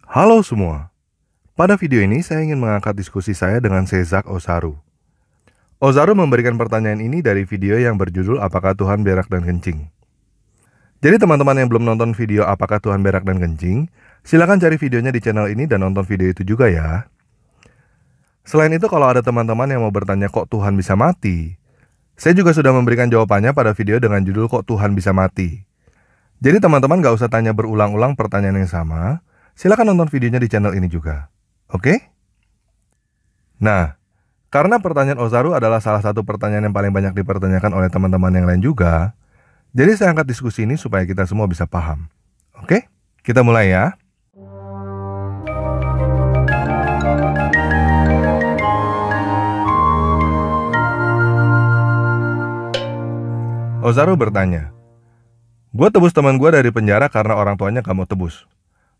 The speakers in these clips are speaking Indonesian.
Halo semua, pada video ini saya ingin mengangkat diskusi saya dengan Sezak Osaru. Osaru memberikan pertanyaan ini dari video yang berjudul Apakah Tuhan Berak dan Kencing? Jadi teman-teman yang belum nonton video Apakah Tuhan Berak dan Kencing, silakan cari videonya di channel ini dan nonton video itu juga ya. Selain itu, kalau ada teman-teman yang mau bertanya kok Tuhan bisa mati, saya juga sudah memberikan jawabannya pada video dengan judul Kok Tuhan Bisa Mati. Jadi teman-teman gak usah tanya berulang-ulang pertanyaan yang sama, silakan nonton videonya di channel ini juga. Oke? Nah, karena pertanyaan Osaru adalah salah satu pertanyaan yang paling banyak dipertanyakan oleh teman-teman yang lain juga, jadi saya angkat diskusi ini supaya kita semua bisa paham. Oke? Kita mulai ya. Osaru bertanya, "Gue tebus teman gue dari penjara karena orang tuanya gak mau tebus.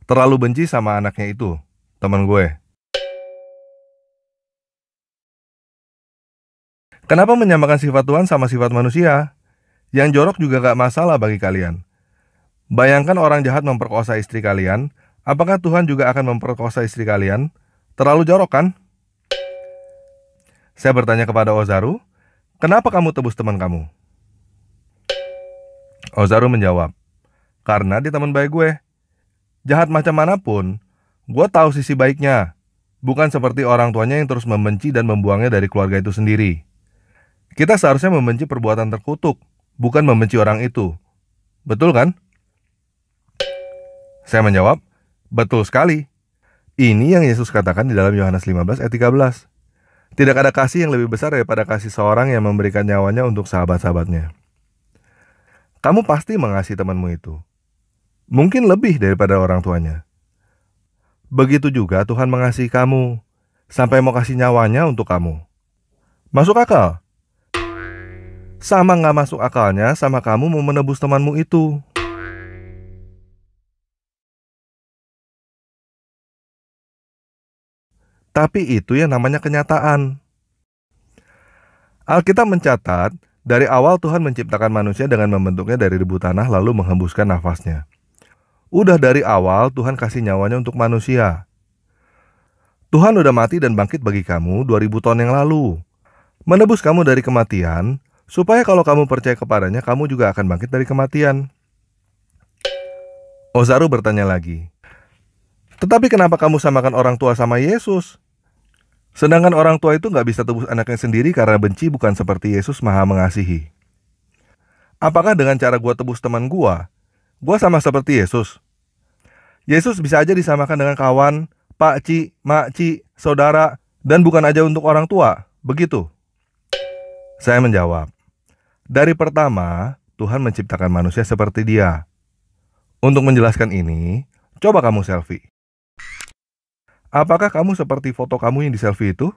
Terlalu benci sama anaknya itu, teman gue. Kenapa menyamakan sifat Tuhan sama sifat manusia? Yang jorok juga gak masalah bagi kalian. Bayangkan orang jahat memperkosa istri kalian, apakah Tuhan juga akan memperkosa istri kalian? Terlalu jorok kan?" Saya bertanya kepada Osaru, "Kenapa kamu tebus teman kamu?" Osaru menjawab, "Karena dia teman baik gue. Jahat macam manapun, gue tahu sisi baiknya. Bukan seperti orang tuanya yang terus membenci dan membuangnya dari keluarga itu sendiri. Kita seharusnya membenci perbuatan terkutuk, bukan membenci orang itu. Betul kan?" Saya menjawab, "Betul sekali. Ini yang Yesus katakan di dalam Yohanes 15 ayat 13. Tidak ada kasih yang lebih besar daripada kasih seorang yang memberikan nyawanya untuk sahabat-sahabatnya." Kamu pasti mengasihi temanmu itu. Mungkin lebih daripada orang tuanya. Begitu juga Tuhan mengasihi kamu, sampai mau kasih nyawanya untuk kamu. Masuk akal? Sama nggak masuk akalnya sama kamu mau menebus temanmu itu. Tapi itu yang namanya kenyataan. Alkitab mencatat, dari awal Tuhan menciptakan manusia dengan membentuknya dari debu tanah lalu menghembuskan nafasnya. Udah dari awal Tuhan kasih nyawanya untuk manusia. Tuhan udah mati dan bangkit bagi kamu 2000 tahun yang lalu. Menebus kamu dari kematian, supaya kalau kamu percaya kepadanya, kamu juga akan bangkit dari kematian. Osaru bertanya lagi, "Tetapi kenapa kamu samakan orang tua sama Yesus? Sedangkan orang tua itu nggak bisa tebus anaknya sendiri karena benci, bukan seperti Yesus Maha Mengasihi. Apakah dengan cara gua tebus teman gua sama seperti Yesus? Yesus bisa aja disamakan dengan kawan, pakci, makci, saudara, dan bukan aja untuk orang tua, begitu?" Saya menjawab, dari pertama, Tuhan menciptakan manusia seperti dia. Untuk menjelaskan ini, coba kamu selfie. Apakah kamu seperti foto kamu yang di selfie itu?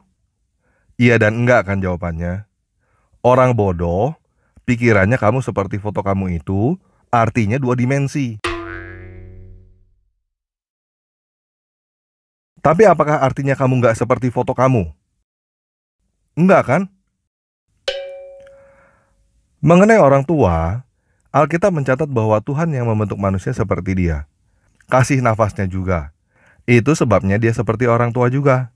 Iya dan enggak kan jawabannya. Orang bodoh, pikirannya kamu seperti foto kamu itu, artinya 2 dimensi. Tapi apakah artinya kamu nggak seperti foto kamu? Enggak kan? Mengenai orang tua, Alkitab mencatat bahwa Tuhan yang membentuk manusia seperti dia. Kasih nafasnya juga. Itu sebabnya dia seperti orang tua juga.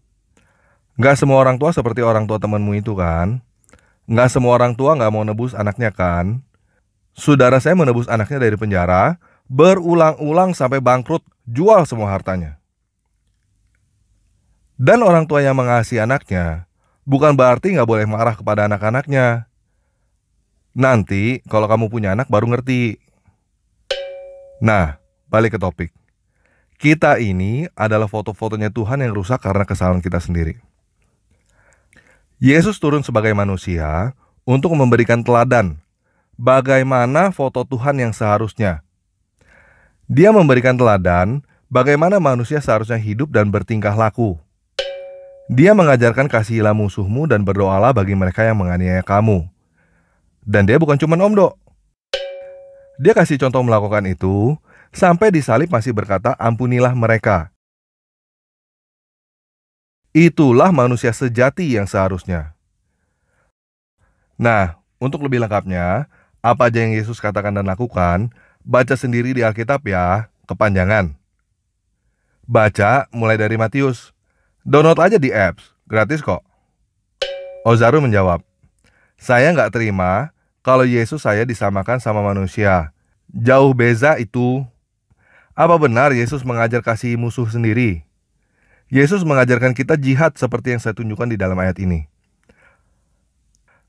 Nggak semua orang tua seperti orang tua temanmu itu kan? Nggak semua orang tua nggak mau nebus anaknya kan? Saudara saya menebus anaknya dari penjara, berulang-ulang sampai bangkrut, jual semua hartanya. Dan orang tua yang mengasihi anaknya, bukan berarti nggak boleh marah kepada anak-anaknya. Nanti kalau kamu punya anak baru ngerti. Nah, balik ke topik. Kita ini adalah foto-fotonya Tuhan yang rusak karena kesalahan kita sendiri. Yesus turun sebagai manusia untuk memberikan teladan bagaimana foto Tuhan yang seharusnya. Dia memberikan teladan bagaimana manusia seharusnya hidup dan bertingkah laku. Dia mengajarkan kasihilah musuhmu dan berdoalah bagi mereka yang menganiaya kamu. Dan dia bukan cuma omdo. Dia kasih contoh melakukan itu, sampai di salib masih berkata, "Ampunilah mereka." Itulah manusia sejati yang seharusnya. Nah, untuk lebih lengkapnya, apa aja yang Yesus katakan dan lakukan, baca sendiri di Alkitab ya, kepanjangan. Baca mulai dari Matius. Download aja di apps, gratis kok. Ozaru menjawab, saya nggak terima kalau Yesus saya disamakan sama manusia. Jauh beza itu. Apa benar Yesus mengajar kasih musuh sendiri? Yesus mengajarkan kita jihad seperti yang saya tunjukkan di dalam ayat ini.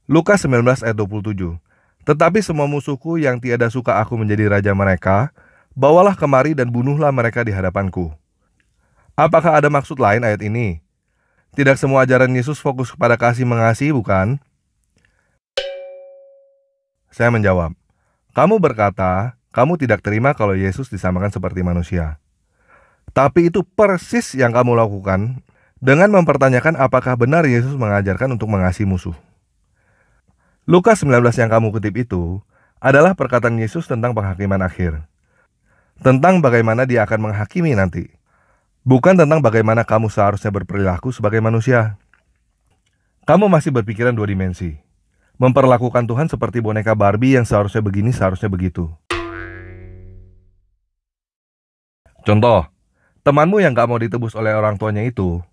Lukas 19 ayat 27. Tetapi semua musuhku yang tiada suka aku menjadi raja mereka, bawalah kemari dan bunuhlah mereka di hadapanku. Apakah ada maksud lain ayat ini? Tidak semua ajaran Yesus fokus kepada kasih mengasihi, bukan? Saya menjawab, kamu berkata, kamu tidak terima kalau Yesus disamakan seperti manusia. Tapi itu persis yang kamu lakukan dengan mempertanyakan apakah benar Yesus mengajarkan untuk mengasihi musuh. Lukas 19 yang kamu kutip itu adalah perkataan Yesus tentang penghakiman akhir. Tentang bagaimana dia akan menghakimi nanti. Bukan tentang bagaimana kamu seharusnya berperilaku sebagai manusia. Kamu masih berpikiran dua dimensi. Memperlakukan Tuhan seperti boneka Barbie yang seharusnya begini, seharusnya begitu. Contoh, temanmu yang gak mau ditebus oleh orang tuanya itu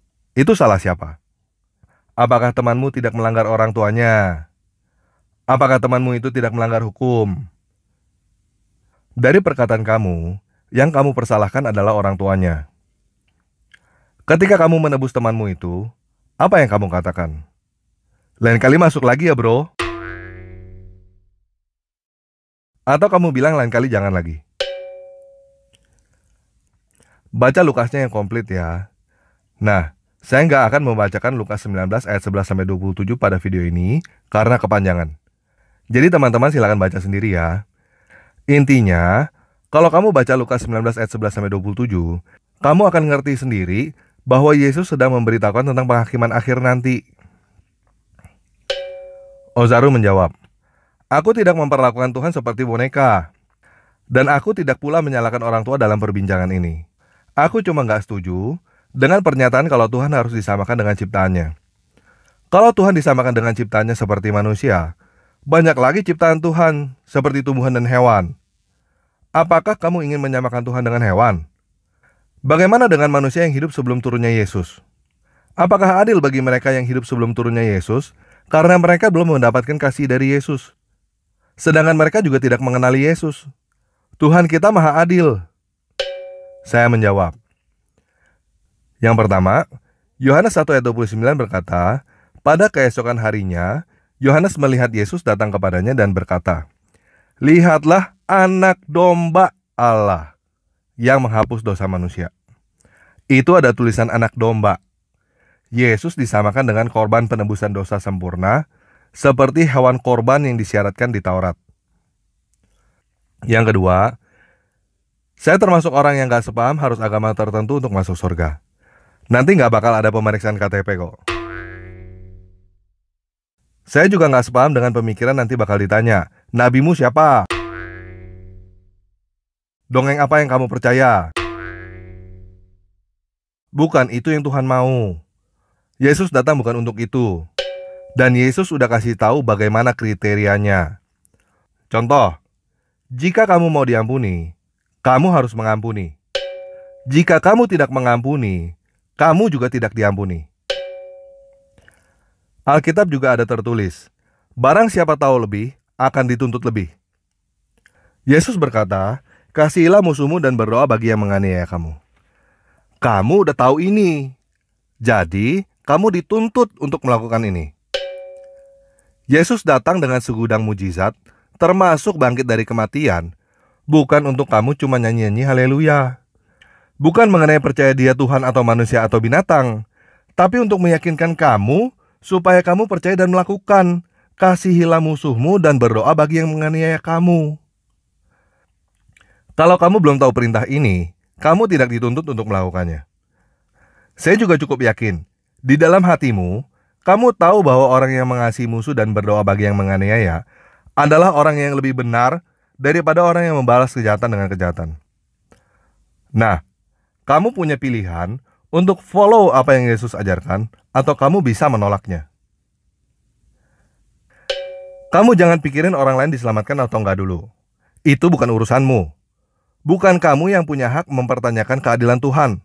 salah siapa? Apakah temanmu tidak melanggar orang tuanya? Apakah temanmu itu tidak melanggar hukum? Dari perkataan kamu, yang kamu persalahkan adalah orang tuanya. Ketika kamu menebus temanmu itu, apa yang kamu katakan? Lain kali masuk lagi ya bro. Atau kamu bilang lain kali jangan lagi. Baca Lukasnya yang komplit ya. Nah, saya nggak akan membacakan Lukas 19 ayat 11-27 pada video ini karena kepanjangan. Jadi teman-teman silakan baca sendiri ya. Intinya, kalau kamu baca Lukas 19 ayat 11-27, kamu akan ngerti sendiri bahwa Yesus sedang memberitahukan tentang penghakiman akhir nanti. Ozaru menjawab, aku tidak memperlakukan Tuhan seperti boneka. Dan aku tidak pula menyalahkan orang tua dalam perbincangan ini. Aku cuma nggak setuju dengan pernyataan kalau Tuhan harus disamakan dengan ciptaannya. Kalau Tuhan disamakan dengan ciptaannya seperti manusia, banyak lagi ciptaan Tuhan seperti tumbuhan dan hewan. Apakah kamu ingin menyamakan Tuhan dengan hewan? Bagaimana dengan manusia yang hidup sebelum turunnya Yesus? Apakah adil bagi mereka yang hidup sebelum turunnya Yesus karena mereka belum mendapatkan kasih dari Yesus? Sedangkan mereka juga tidak mengenali Yesus. Tuhan kita maha adil. Saya menjawab. Yang pertama, Yohanes 1 ayat 29 berkata, pada keesokan harinya, Yohanes melihat Yesus datang kepadanya dan berkata, lihatlah anak domba Allah yang menghapus dosa manusia. Itu ada tulisan anak domba. Yesus disamakan dengan korban penebusan dosa sempurna, seperti hewan korban yang disyaratkan di Taurat. Yang kedua, saya termasuk orang yang gak sepaham harus agama tertentu untuk masuk surga. Nanti gak bakal ada pemeriksaan KTP kok. Saya juga gak sepaham dengan pemikiran nanti bakal ditanya, nabimu siapa? Dongeng apa yang kamu percaya? Bukan itu yang Tuhan mau. Yesus datang bukan untuk itu. Dan Yesus udah kasih tahu bagaimana kriterianya. Contoh, jika kamu mau diampuni, kamu harus mengampuni. Jika kamu tidak mengampuni, kamu juga tidak diampuni. Alkitab juga ada tertulis, barang siapa tahu lebih, akan dituntut lebih. Yesus berkata, kasihilah musuhmu dan berdoa bagi yang menganiaya kamu. Kamu udah tahu ini, jadi kamu dituntut untuk melakukan ini. Yesus datang dengan segudang mujizat, termasuk bangkit dari kematian, bukan untuk kamu cuma nyanyi-nyanyi haleluya. Bukan mengenai percaya dia Tuhan atau manusia atau binatang, tapi untuk meyakinkan kamu supaya kamu percaya dan melakukan. Kasihilah musuhmu dan berdoa bagi yang menganiaya kamu. Kalau kamu belum tahu perintah ini, kamu tidak dituntut untuk melakukannya. Saya juga cukup yakin, di dalam hatimu, kamu tahu bahwa orang yang mengasihi musuh dan berdoa bagi yang menganiaya adalah orang yang lebih benar daripada orang yang membalas kejahatan dengan kejahatan. Nah, kamu punya pilihan untuk follow apa yang Yesus ajarkan, atau kamu bisa menolaknya. Kamu jangan pikirin orang lain diselamatkan atau enggak dulu. Itu bukan urusanmu. Bukan kamu yang punya hak mempertanyakan keadilan Tuhan.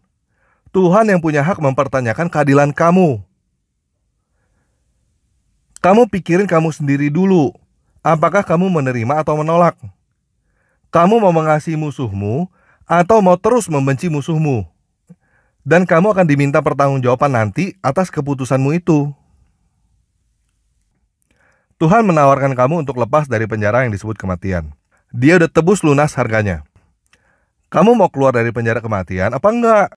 Tuhan yang punya hak mempertanyakan keadilan kamu. Kamu pikirin kamu sendiri dulu. Apakah kamu menerima atau menolak? Kamu mau mengasihi musuhmu atau mau terus membenci musuhmu? Dan kamu akan diminta pertanggungjawaban nanti atas keputusanmu itu. Tuhan menawarkan kamu untuk lepas dari penjara yang disebut kematian. Dia udah tebus lunas harganya. Kamu mau keluar dari penjara kematian apa enggak?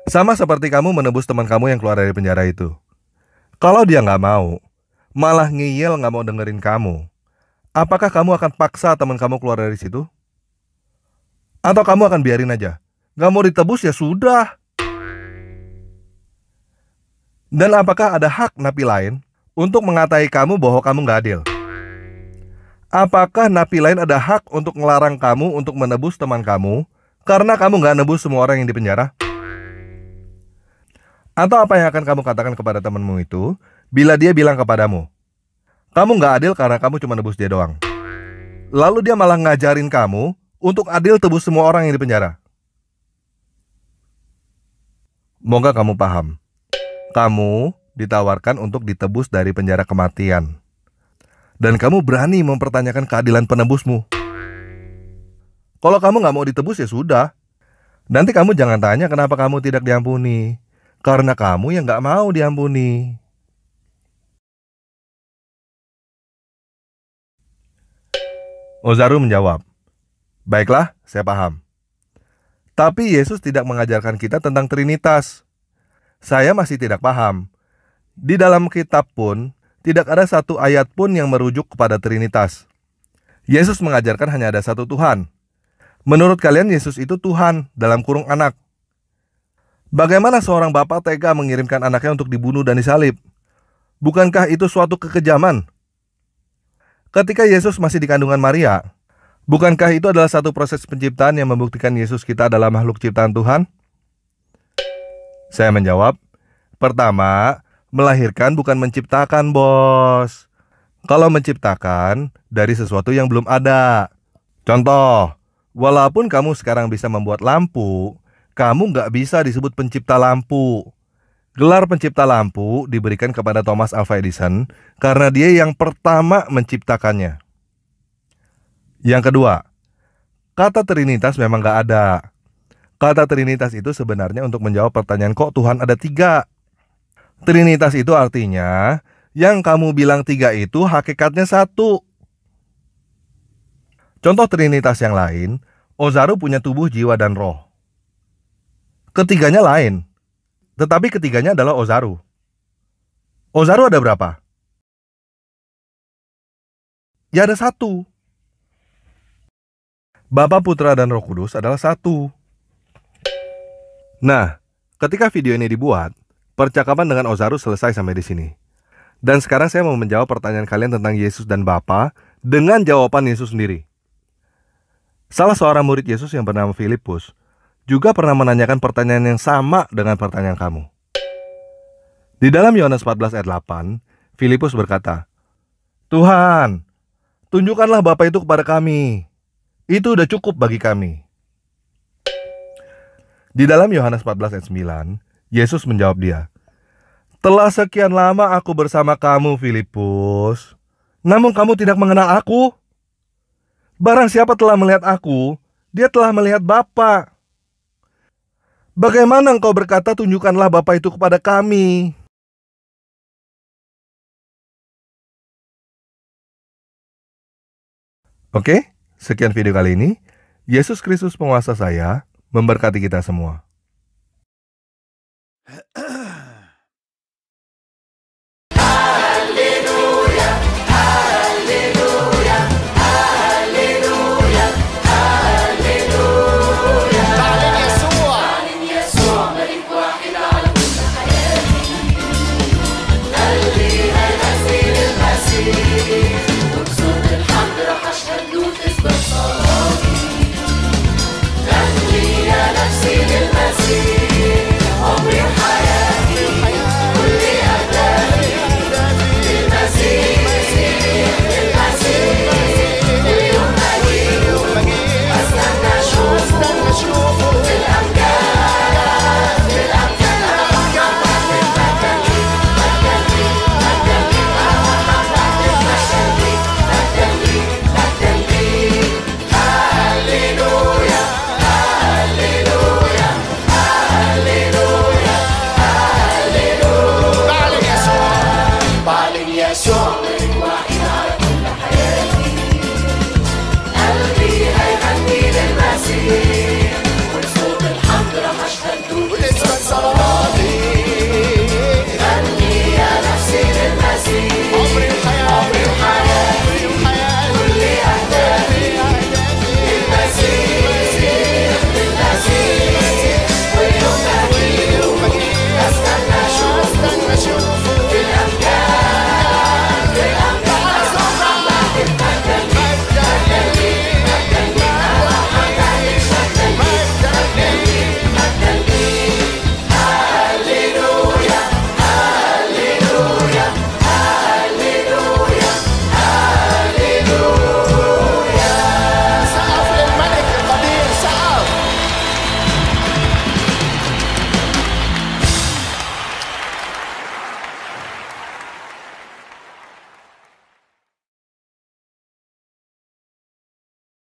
Sama seperti kamu menebus teman kamu yang keluar dari penjara itu. Kalau dia nggak mau, malah ngeyel nggak mau dengerin kamu, apakah kamu akan paksa teman kamu keluar dari situ? Atau kamu akan biarin aja? Nggak mau ditebus ya sudah. Dan apakah ada hak napi lain untuk mengatai kamu bahwa kamu nggak adil? Apakah napi lain ada hak untuk ngelarang kamu untuk menebus teman kamu karena kamu nggak nebus semua orang yang di penjara? Atau apa yang akan kamu katakan kepada temanmu itu bila dia bilang kepadamu, kamu nggak adil karena kamu cuma nebus dia doang. Lalu dia malah ngajarin kamu untuk adil tebus semua orang yang di penjara. Moga kamu paham. Kamu ditawarkan untuk ditebus dari penjara kematian. Dan kamu berani mempertanyakan keadilan penebusmu. Kalau kamu nggak mau ditebus ya sudah. Nanti kamu jangan tanya kenapa kamu tidak diampuni. Karena kamu yang nggak mau diampuni. Ozaru menjawab, baiklah, saya paham. Tapi Yesus tidak mengajarkan kita tentang Trinitas. Saya masih tidak paham. Di dalam kitab pun, tidak ada satu ayat pun yang merujuk kepada Trinitas. Yesus mengajarkan hanya ada satu Tuhan. Menurut kalian Yesus itu Tuhan dalam kurung anak. Bagaimana seorang bapak tega mengirimkan anaknya untuk dibunuh dan disalib? Bukankah itu suatu kekejaman? Ketika Yesus masih di kandungan Maria, bukankah itu adalah satu proses penciptaan yang membuktikan Yesus kita adalah makhluk ciptaan Tuhan? Saya menjawab, pertama, melahirkan bukan menciptakan, bos. Kalau menciptakan, dari sesuatu yang belum ada. Contoh, walaupun kamu sekarang bisa membuat lampu, kamu nggak bisa disebut pencipta lampu. Gelar pencipta lampu diberikan kepada Thomas Alva Edison karena dia yang pertama menciptakannya. Yang kedua, kata Trinitas memang nggak ada. Kata Trinitas itu sebenarnya untuk menjawab pertanyaan kok Tuhan ada 3. Trinitas itu artinya yang kamu bilang 3 itu hakikatnya 1. Contoh Trinitas yang lain, Ozaru punya tubuh, jiwa, dan roh. Ketiganya lain, tetapi ketiganya adalah Ozaru. Ozaru ada berapa? Ya ada 1. Bapa, Putra, dan Roh Kudus adalah 1. Nah, ketika video ini dibuat, percakapan dengan Ozaru selesai sampai di sini. Dan sekarang saya mau menjawab pertanyaan kalian tentang Yesus dan Bapa dengan jawaban Yesus sendiri. Salah seorang murid Yesus yang bernama Filipus juga pernah menanyakan pertanyaan yang sama dengan pertanyaan kamu. Di dalam Yohanes 14 ayat 8, Filipus berkata, Tuhan, tunjukkanlah Bapa itu kepada kami. Itu udah cukup bagi kami. Di dalam Yohanes 14 ayat 9, Yesus menjawab dia, telah sekian lama aku bersama kamu, Filipus, namun kamu tidak mengenal aku. Barang siapa telah melihat aku, dia telah melihat Bapa. Bagaimana engkau berkata tunjukkanlah Bapa itu kepada kami? Oke, sekian video kali ini. Yesus Kristus penguasa saya memberkati kita semua.